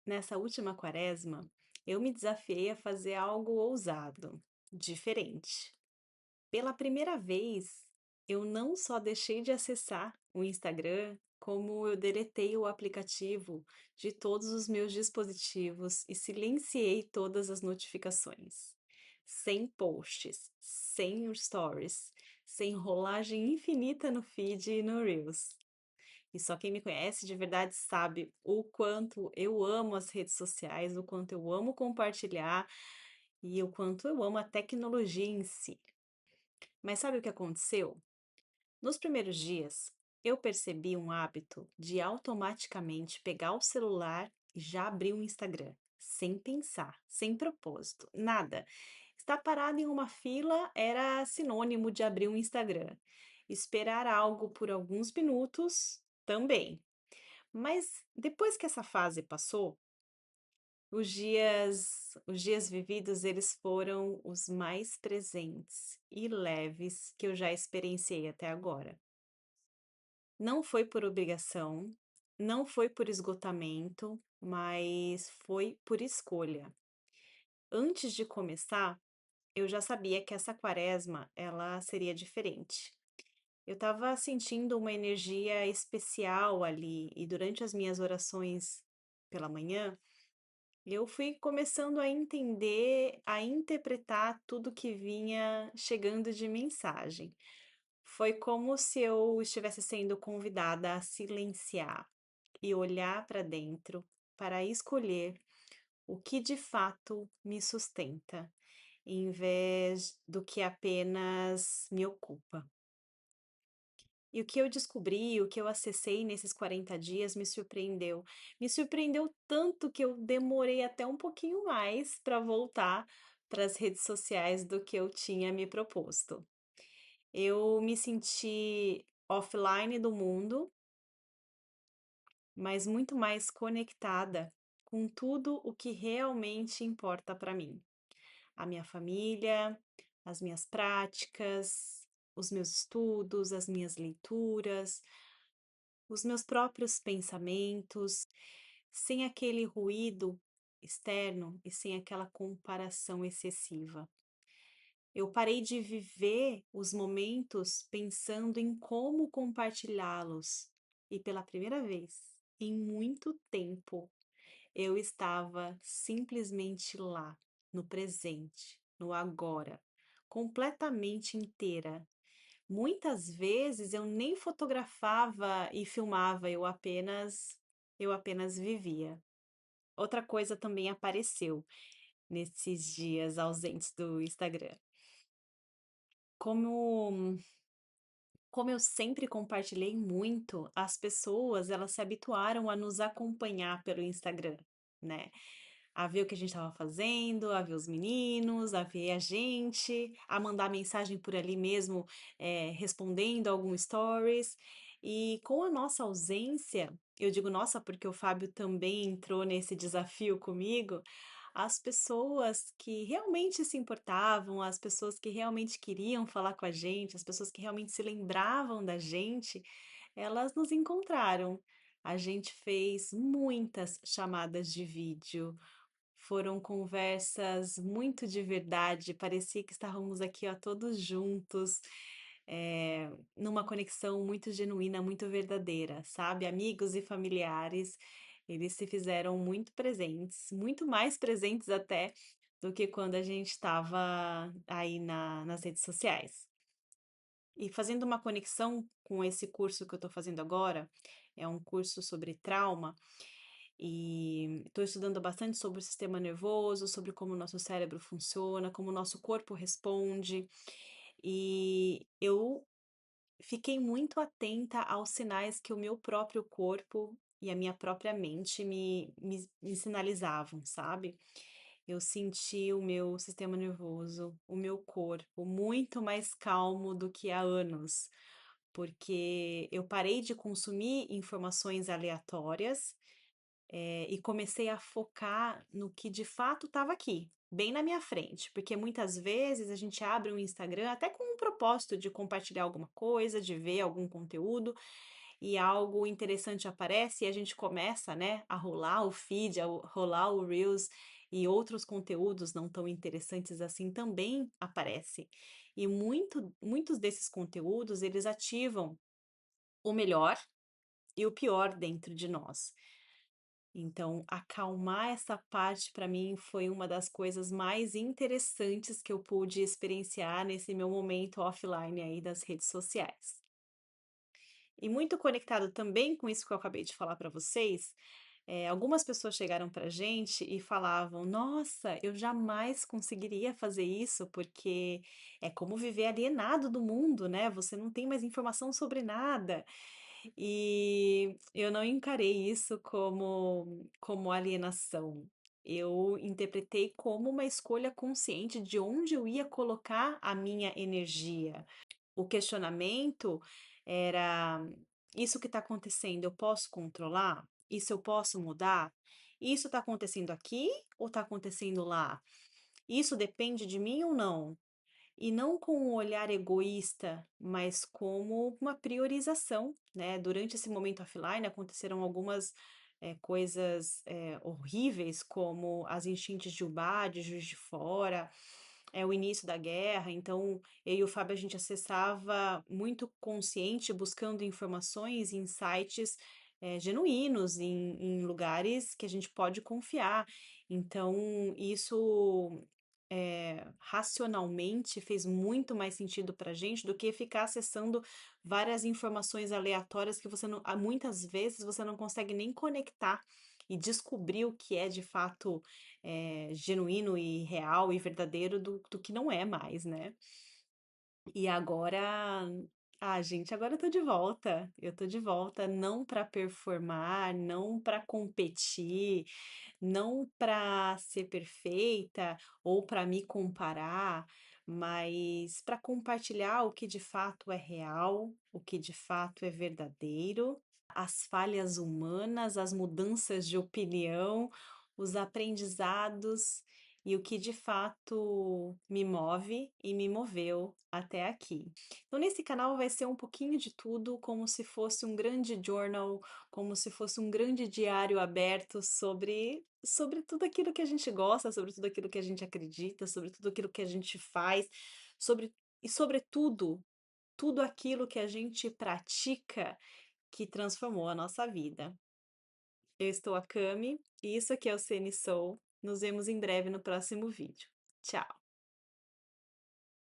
Nessa última quaresma, eu me desafiei a fazer algo ousado, diferente. Pela primeira vez, eu não só deixei de acessar o Instagram, como eu deletei o aplicativo de todos os meus dispositivos e silenciei todas as notificações. Sem posts, sem stories, sem rolagem infinita no feed e no Reels. E só quem me conhece de verdade sabe o quanto eu amo as redes sociais, o quanto eu amo compartilhar e o quanto eu amo a tecnologia em si. Mas sabe o que aconteceu? Nos primeiros dias, eu percebi um hábito de automaticamente pegar o celular e já abrir o Instagram, sem pensar, sem propósito, nada. Estar parado em uma fila era sinônimo de abrir um Instagram. Esperar algo por alguns minutos também. Mas depois que essa fase passou, os dias vividos, eles foram os mais presentes e leves que eu já experienciei até agora. Não foi por obrigação, não foi por esgotamento, mas foi por escolha. Antes de começar, eu já sabia que essa quaresma, ela seria diferente. Eu estava sentindo uma energia especial ali e durante as minhas orações pela manhã, eu fui começando a entender, a interpretar tudo que vinha chegando de mensagem. Foi como se eu estivesse sendo convidada a silenciar e olhar para dentro para escolher o que de fato me sustenta, em vez do que apenas me ocupa. E o que eu descobri, o que eu acessei nesses 40 dias me surpreendeu. Me surpreendeu tanto que eu demorei até um pouquinho mais para voltar para as redes sociais do que eu tinha me proposto. Eu me senti offline do mundo, mas muito mais conectada com tudo o que realmente importa para mim. A minha família, as minhas práticas, os meus estudos, as minhas leituras, os meus próprios pensamentos, sem aquele ruído externo e sem aquela comparação excessiva. Eu parei de viver os momentos pensando em como compartilhá-los, e pela primeira vez em muito tempo eu estava simplesmente lá, no presente, no agora, completamente inteira. Muitas vezes eu nem fotografava e filmava, eu apenas vivia. Outra coisa também apareceu nesses dias ausentes do Instagram. Como como eu sempre compartilhei muito, as pessoas elas se habituaram a nos acompanhar pelo Instagram, né? A ver o que a gente estava fazendo, a ver os meninos, a ver a gente, a mandar mensagem por ali mesmo, respondendo algum stories. E com a nossa ausência, eu digo nossa, porque o Fábio também entrou nesse desafio comigo, as pessoas que realmente se importavam, as pessoas que realmente queriam falar com a gente, as pessoas que realmente se lembravam da gente, elas nos encontraram. A gente fez muitas chamadas de vídeo, foram conversas muito de verdade, parecia que estávamos aqui, ó, todos juntos, numa conexão muito genuína, muito verdadeira, sabe? Amigos e familiares, eles se fizeram muito presentes, muito mais presentes até do que quando a gente estava aí nas redes sociais. E fazendo uma conexão com esse curso que eu estou fazendo agora, é um curso sobre trauma, e estou estudando bastante sobre o sistema nervoso, sobre como o nosso cérebro funciona, como o nosso corpo responde. E eu fiquei muito atenta aos sinais que o meu próprio corpo e a minha própria mente me sinalizavam, sabe? Eu senti o meu sistema nervoso, o meu corpo muito mais calmo do que há anos, porque eu parei de consumir informações aleatórias e comecei a focar no que de fato estava aqui, bem na minha frente, porque muitas vezes a gente abre um Instagram até com um propósito de compartilhar alguma coisa, de ver algum conteúdo, e algo interessante aparece e a gente começa, né, a rolar o feed, rolar o Reels e outros conteúdos não tão interessantes assim também aparecem. E muitos desses conteúdos, eles ativam o melhor e o pior dentro de nós. Então, acalmar essa parte para mim foi uma das coisas mais interessantes que eu pude experienciar nesse meu momento offline aí das redes sociais. E muito conectado também com isso que eu acabei de falar para vocês, algumas pessoas chegaram pra gente e falavam: "Nossa, eu jamais conseguiria fazer isso, porque é como viver alienado do mundo, né, você não tem mais informação sobre nada". E eu não encarei isso como alienação. Eu interpretei como uma escolha consciente de onde eu ia colocar a minha energia. O questionamento era: "Isso que está acontecendo, eu posso controlar? Isso eu posso mudar? Isso está acontecendo aqui ou está acontecendo lá? Isso depende de mim ou não?" E não com um olhar egoísta, mas como uma priorização, né. Durante esse momento offline aconteceram algumas, coisas, horríveis, como as enchentes de Ubá, de Juiz de Fora, é o início da guerra, então eu e o Fábio a gente acessava muito consciente, buscando informações em sites, genuínos, em lugares que a gente pode confiar. Então isso racionalmente fez muito mais sentido pra gente do que ficar acessando várias informações aleatórias que você não muitas vezes você não consegue nem conectar e descobrir o que é de fato, genuíno e real e verdadeiro do que não é mais, né. E agora gente, agora eu tô de volta. Eu tô de volta não para performar, não para competir, não para ser perfeita ou para me comparar, mas para compartilhar o que de fato é real, o que de fato é verdadeiro, as falhas humanas, as mudanças de opinião, os aprendizados e o que de fato me move e me moveu até aqui. Então, nesse canal vai ser um pouquinho de tudo, como se fosse um grande journal, como se fosse um grande diário aberto sobre tudo aquilo que a gente gosta, sobre tudo aquilo que a gente acredita, sobre tudo aquilo que a gente faz, sobretudo, tudo aquilo que a gente pratica que transformou a nossa vida. Eu estou a Cami, e isso aqui é o CN Soul. Nos vemos em breve no próximo vídeo. Tchau!